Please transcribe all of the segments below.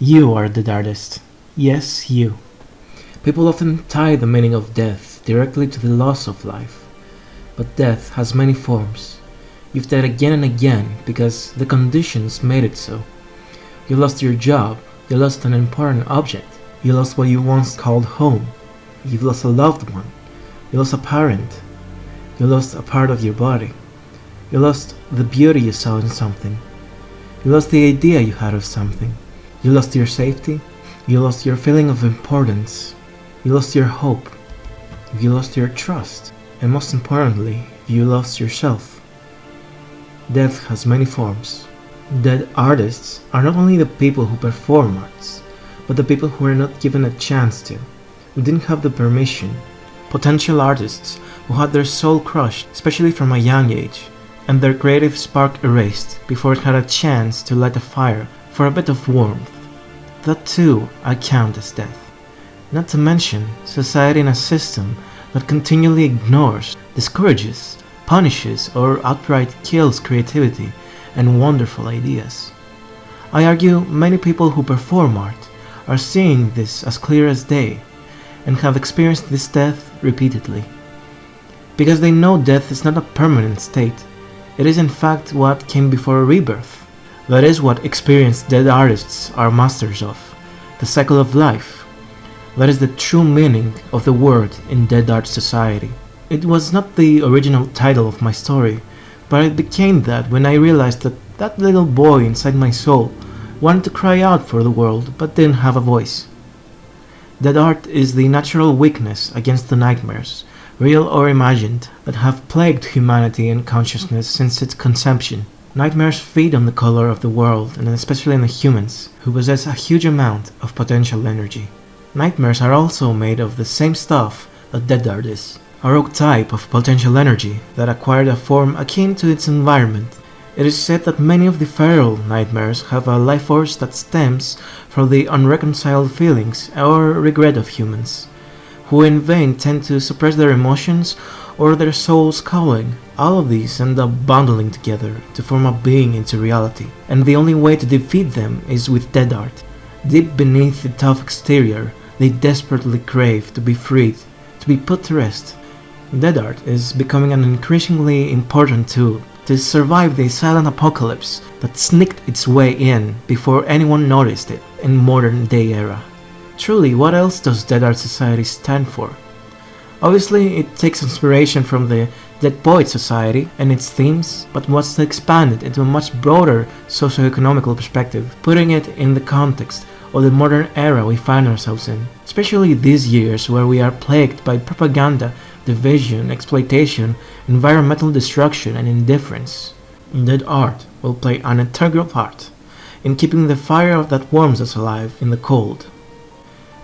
You are the artist. Yes, you. People often tie the meaning of death directly to the loss of life. But death has many forms. You've died again and again because the conditions made it so. You lost your job, you lost an important object, you lost what you once called home, you've lost a loved one, you lost a parent, you lost a part of your body, you lost the beauty you saw in something, you lost the idea you had of something, you lost your safety, you lost your feeling of importance, you lost your hope, you lost your trust, and most importantly, you lost yourself. Death has many forms. Dead artists are not only the people who perform arts, but the people who are not given a chance to, who didn't have the permission. Potential artists who had their soul crushed, especially from a young age, and their creative spark erased before it had a chance to light a fire for a bit of warmth. That too I count as death. Not to mention society in a system that continually ignores, discourages, punishes, or outright kills creativity and wonderful ideas. I argue many people who perform art are seeing this as clear as day and have experienced this death repeatedly. Because they know death is not a permanent state, it is in fact what came before a rebirth. That is what experienced dead artists are masters of, the cycle of life. That is the true meaning of the word in Dead Art Society. It was not the original title of my story, but it became that when I realized that that little boy inside my soul wanted to cry out for the world but didn't have a voice. Dead art is the natural weakness against the nightmares, real or imagined, that have plagued humanity and consciousness since its conception. Nightmares feed on the color of the world, and especially in the humans, who possess a huge amount of potential energy. Nightmares are also made of the same stuff that dead art is, a rogue type of potential energy that acquired a form akin to its environment. It is said that many of the feral nightmares have a life force that stems from the unreconciled feelings or regret of humans, who in vain tend to suppress their emotions or their soul's calling. All of these end up bundling together to form a being into reality, and the only way to defeat them is with dead art. Deep beneath the tough exterior, they desperately crave to be freed, to be put to rest. Dead art is becoming an increasingly important tool to survive the silent apocalypse that sneaked its way in before anyone noticed it in modern day era. Truly, what else does Dead Art Society stand for? Obviously, it takes inspiration from the Dead Poet Society and its themes, but wants to expand it into a much broader socio-economical perspective, putting it in the context of the modern era we find ourselves in, especially these years where we are plagued by propaganda, division, exploitation, environmental destruction, and indifference. Dead art will play an integral part in keeping the fire that warms us alive in the cold,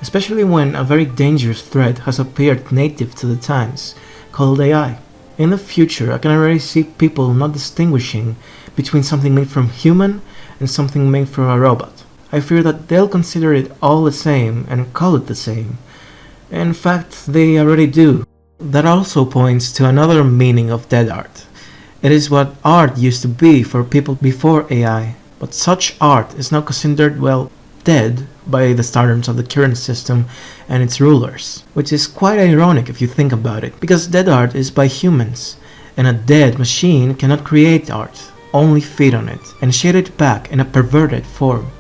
especially when a very dangerous threat has appeared native to the times, called AI. In the future, I can already see people not distinguishing between something made from human and something made from a robot. I fear that they'll consider it all the same and call it the same. In fact, they already do. That also points to another meaning of dead art. It is what art used to be for people before AI, but such art is now considered, well, dead by the standards of the current system and its rulers, which is quite ironic if you think about it, because dead art is by humans, and a dead machine cannot create art, only feed on it, and shade it back in a perverted form.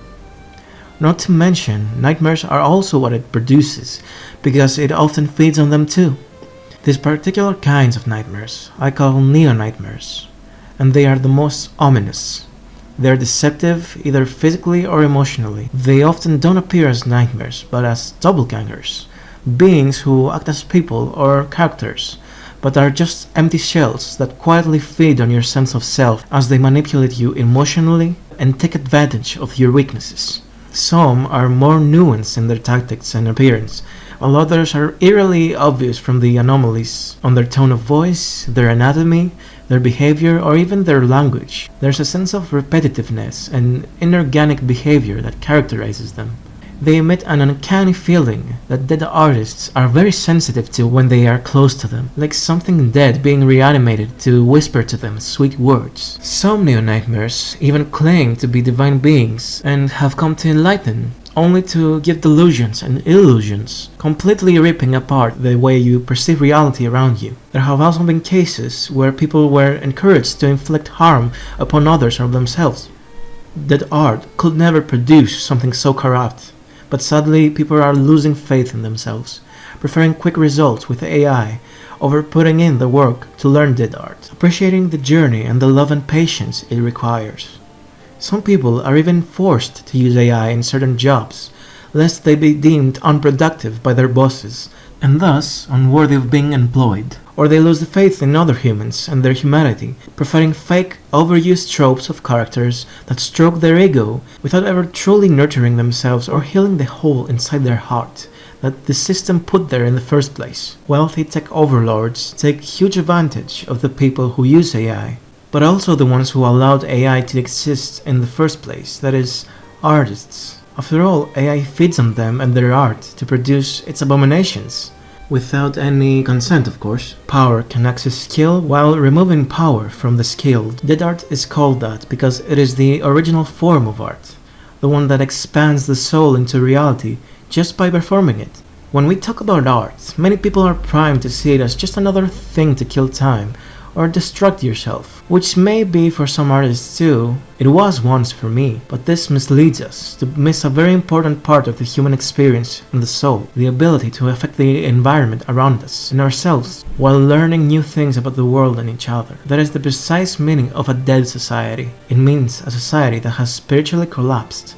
Not to mention, nightmares are also what it produces, because it often feeds on them too. These particular kinds of nightmares I call neo-nightmares, and they are the most ominous. They are deceptive either physically or emotionally. They often don't appear as nightmares, but as doppelgangers, beings who act as people or characters, but are just empty shells that quietly feed on your sense of self as they manipulate you emotionally and take advantage of your weaknesses. Some are more nuanced in their tactics and appearance, while others are eerily obvious from the anomalies on their tone of voice, their anatomy, their behavior, or even their language. There's a sense of repetitiveness and inorganic behavior that characterizes them. They emit an uncanny feeling that dead artists are very sensitive to when they are close to them, like something dead being reanimated to whisper to them sweet words. Some neo-nightmares even claim to be divine beings and have come to enlighten only to give delusions and illusions, completely ripping apart the way you perceive reality around you. There have also been cases where people were encouraged to inflict harm upon others or themselves. That art could never produce something so corrupt, but sadly people are losing faith in themselves, preferring quick results with AI over putting in the work to learn dead art, appreciating the journey and the love and patience it requires. Some people are even forced to use AI in certain jobs, lest they be deemed unproductive by their bosses, and thus unworthy of being employed. Or they lose the faith in other humans and their humanity, preferring fake, overused tropes of characters that stroke their ego without ever truly nurturing themselves or healing the hole inside their heart that the system put there in the first place. Wealthy tech overlords take huge advantage of the people who use AI, but also the ones who allowed AI to exist in the first place, that is, artists. After all, AI feeds on them and their art to produce its abominations. Without any consent, of course. Power can access skill while removing power from the skilled. Dead art is called that because it is the original form of art, the one that expands the soul into reality just by performing it. When we talk about art, many people are primed to see it as just another thing to kill time or distract yourself, which may be for some artists too. It was once for me, but this misleads us to miss a very important part of the human experience and the soul, the ability to affect the environment around us and ourselves while learning new things about the world and each other. That is the precise meaning of a dead society. It means a society that has spiritually collapsed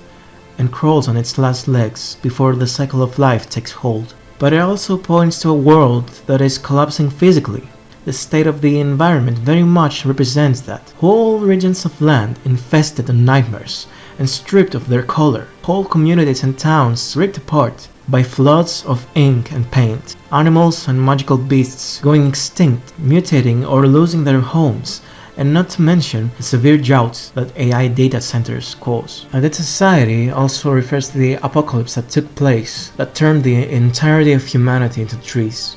and crawls on its last legs before the cycle of life takes hold. But it also points to a world that is collapsing physically. The state of the environment very much represents that. Whole regions of land infested in nightmares and stripped of their color. Whole communities and towns ripped apart by floods of ink and paint. Animals and magical beasts going extinct, mutating or losing their homes, and not to mention the severe droughts that AI data centers cause. A dead society also refers to the apocalypse that took place, that turned the entirety of humanity into trees,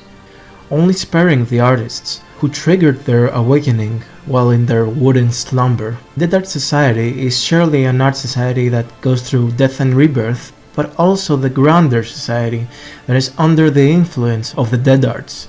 only sparing the artists who triggered their awakening while in their wooden slumber. Dead Art Society is surely an art society that goes through death and rebirth, but also the grander society that is under the influence of the dead arts,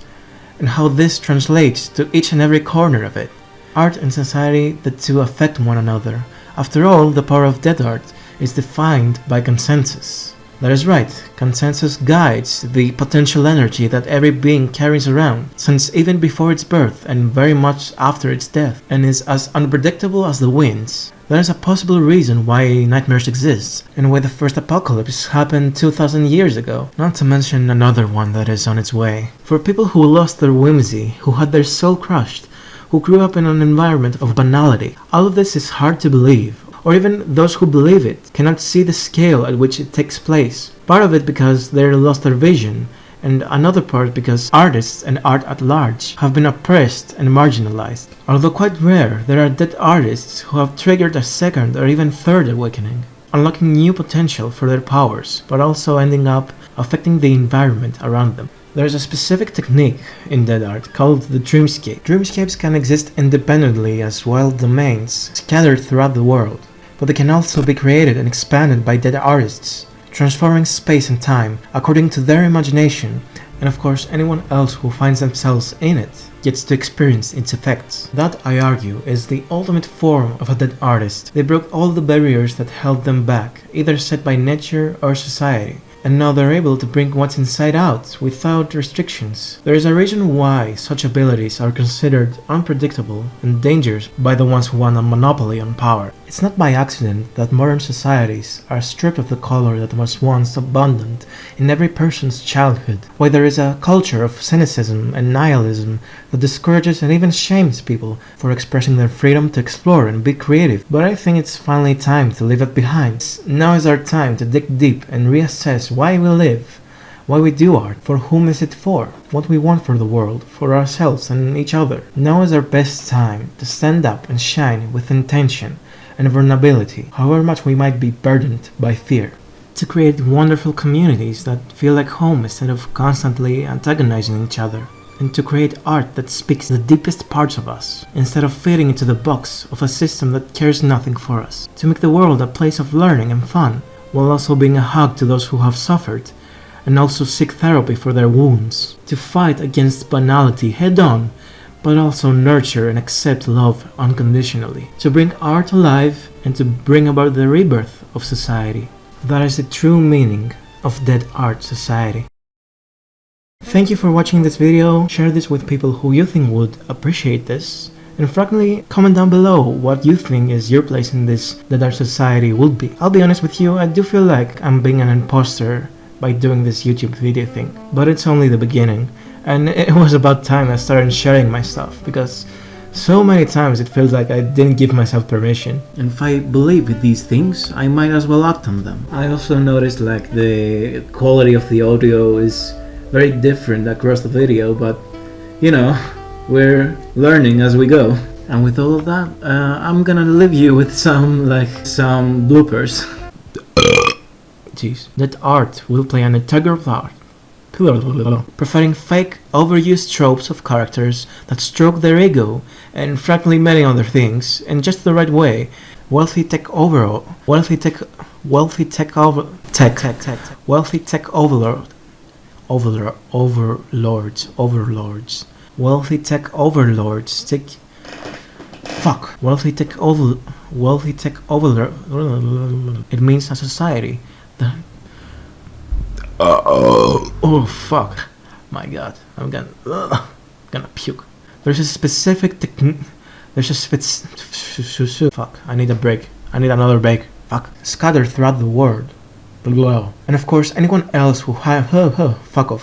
and how this translates to each and every corner of it. Art and society, the two affect one another. After all, the power of dead art is defined by consensus. That is right, consensus guides the potential energy that every being carries around, since even before its birth and very much after its death, and is as unpredictable as the winds. That is a possible reason why nightmares exist, and why the first apocalypse happened 2000 years ago, not to mention another one that is on its way. For people who lost their whimsy, who had their soul crushed, who grew up in an environment of banality, all of this is hard to believe, or even those who believe it cannot see the scale at which it takes place. Part of it because they lost their vision, and another part because artists and art at large have been oppressed and marginalized. Although quite rare, there are dead artists who have triggered a second or even third awakening, unlocking new potential for their powers, but also ending up affecting the environment around them. There is a specific technique in dead art called the dreamscape. Dreamscapes can exist independently as wild domains scattered throughout the world, but they can also be created and expanded by dead artists, transforming space and time according to their imagination, and of course anyone else who finds themselves in it gets to experience its effects. That, I argue, is the ultimate form of a dead artist. They broke all the barriers that held them back, either set by nature or society, and now they're able to bring what's inside out without restrictions. There is a reason why such abilities are considered unpredictable and dangerous by the ones who want a monopoly on power. It's not by accident that modern societies are stripped of the color that was once abundant in every person's childhood, why there is a culture of cynicism and nihilism that discourages and even shames people for expressing their freedom to explore and be creative. But I think it's finally time to leave it behind. Now is our time to dig deep and reassess why we live, why we do art, for whom is it for, what we want for the world, for ourselves and each other. Now is our best time to stand up and shine with intention and vulnerability, however much we might be burdened by fear. To create wonderful communities that feel like home instead of constantly antagonizing each other. And to create art that speaks the deepest parts of us, instead of fitting into the box of a system that cares nothing for us. To make the world a place of learning and fun, while also being a hug to those who have suffered, and also seek therapy for their wounds. To fight against banality head on, but also nurture and accept love unconditionally. To bring art alive and to bring about the rebirth of society. That is the true meaning of Dead Art Society. Thank you for watching this video. Share this with people who you think would appreciate this. And frankly, comment down below what you think is your place in this Dead Art Society would be. I'll be honest with you, I do feel like I'm being an imposter by doing this YouTube video thing. But it's only the beginning. And it was about time I started sharing my stuff, because so many times it feels like I didn't give myself permission. And if I believe in these things, I might as well act on them. I also noticed like the quality of the audio is very different across the video, but you know, we're learning as we go. And with all of that, I'm gonna leave you with some bloopers. Jeez. That art will play an integral part, preferring fake, overused tropes of characters that stroke their ego, and frankly many other things, in just the right way. Wealthy tech overlords, it means a society that oh fuck, my god, I'm gonna puke. There's a specific technique. Fuck, I need a break. I need another break. Fuck. Scattered throughout the world. And of course, anyone else who fuck off.